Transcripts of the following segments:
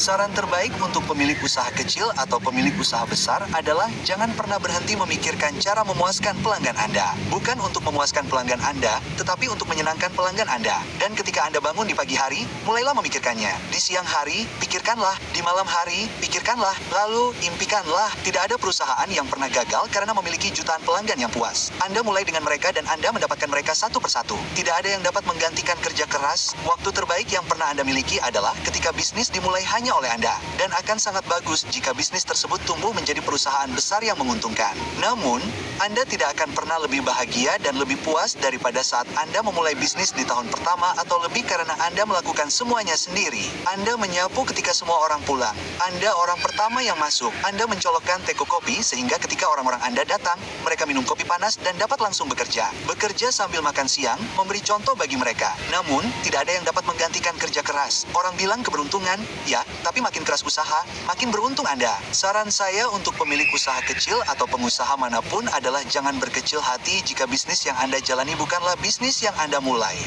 Saran terbaik untuk pemilik usaha kecil atau pemilik usaha besar adalah jangan pernah berhenti memikirkan cara memuaskan pelanggan Anda. Bukan untuk memuaskan pelanggan Anda, tetapi untuk menyenangkan pelanggan Anda. Dan ketika Anda bangun di pagi hari, mulailah memikirkannya. Di siang hari, pikirkanlah. Di malam hari, pikirkanlah. Lalu, impikanlah. Tidak ada perusahaan yang pernah gagal karena memiliki jutaan pelanggan yang puas. Anda mulai dengan mereka dan Anda mendapatkan mereka satu persatu. Tidak ada yang dapat menggantikan kerja keras. Waktu terbaik yang pernah Anda miliki adalah ketika bisnis dimulai hanya oleh Anda, dan akan sangat bagus jika bisnis tersebut tumbuh menjadi perusahaan besar yang menguntungkan. Namun, Anda tidak akan pernah lebih bahagia dan lebih puas daripada saat Anda memulai bisnis di tahun pertama atau lebih karena Anda melakukan semuanya sendiri. Anda menyapu ketika semua orang pulang. Anda orang pertama yang masuk. Anda mencolokkan teko kopi sehingga ketika orang-orang Anda datang, mereka minum kopi panas dan dapat langsung bekerja. Bekerja sambil makan siang, memberi contoh bagi mereka. Namun, tidak ada yang dapat menggantikan kerja keras. Orang bilang keberuntungan, ya, tapi makin keras usaha, makin beruntung Anda. Saran saya untuk pemilik usaha kecil atau pengusaha manapun adalah jangan berkecil hati jika bisnis yang Anda jalani bukanlah bisnis yang Anda mulai.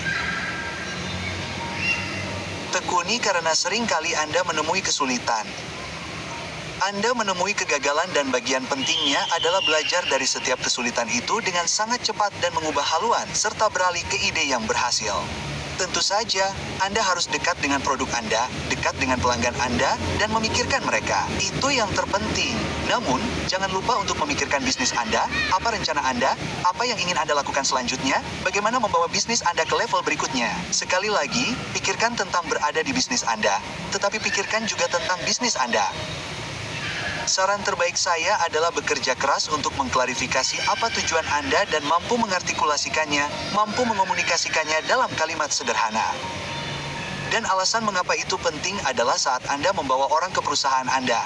Tekuni karena sering kali Anda menemui kesulitan. Anda menemui kegagalan dan bagian pentingnya adalah belajar dari setiap kesulitan itu dengan sangat cepat dan mengubah haluan serta beralih ke ide yang berhasil. Tentu saja, Anda harus dekat dengan produk Anda, dekat dengan pelanggan Anda, dan memikirkan mereka. Itu yang terpenting. Namun, jangan lupa untuk memikirkan bisnis Anda, apa rencana Anda, apa yang ingin Anda lakukan selanjutnya, bagaimana membawa bisnis Anda ke level berikutnya. Sekali lagi, pikirkan tentang berada di bisnis Anda, tetapi pikirkan juga tentang bisnis Anda. Saran terbaik saya adalah bekerja keras untuk mengklarifikasi apa tujuan Anda dan mampu mengartikulasikannya, mampu mengomunikasikannya dalam kalimat sederhana. Dan alasan mengapa itu penting adalah saat Anda membawa orang ke perusahaan Anda.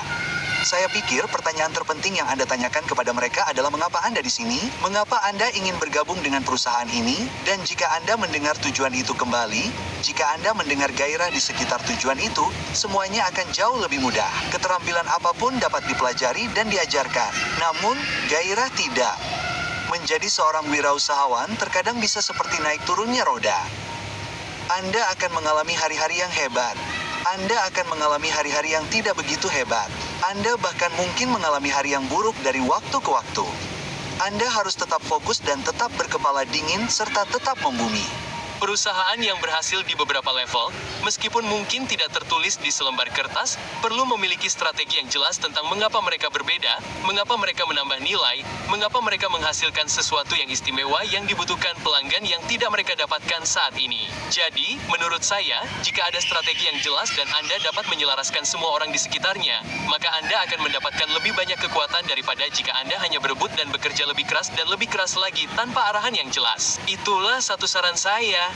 Saya pikir pertanyaan terpenting yang Anda tanyakan kepada mereka adalah mengapa Anda di sini, mengapa Anda ingin bergabung dengan perusahaan ini, dan jika Anda mendengar tujuan itu kembali, jika Anda mendengar gairah di sekitar tujuan itu, semuanya akan jauh lebih mudah. Keterampilan apapun dapat dipelajari dan diajarkan, namun gairah tidak. Menjadi seorang wirausahawan terkadang bisa seperti naik turunnya roda. Anda akan mengalami hari-hari yang hebat. Anda akan mengalami hari-hari yang tidak begitu hebat. Anda bahkan mungkin mengalami hari yang buruk dari waktu ke waktu. Anda harus tetap fokus dan tetap berkepala dingin serta tetap membumi. Perusahaan yang berhasil di beberapa level, meskipun mungkin tidak tertulis di selembar kertas, perlu memiliki strategi yang jelas tentang mengapa mereka berbeda, mengapa mereka menambah nilai, mengapa mereka menghasilkan sesuatu yang istimewa yang dibutuhkan pelanggan yang tidak mereka dapatkan saat ini. Jadi, menurut saya, jika ada strategi yang jelas dan Anda dapat menyelaraskan semua orang di sekitarnya, maka Anda akan mendapatkan lebih banyak kekuatan daripada jika Anda hanya berebut dan bekerja lebih keras dan lebih keras lagi tanpa arahan yang jelas. Itulah satu saran saya.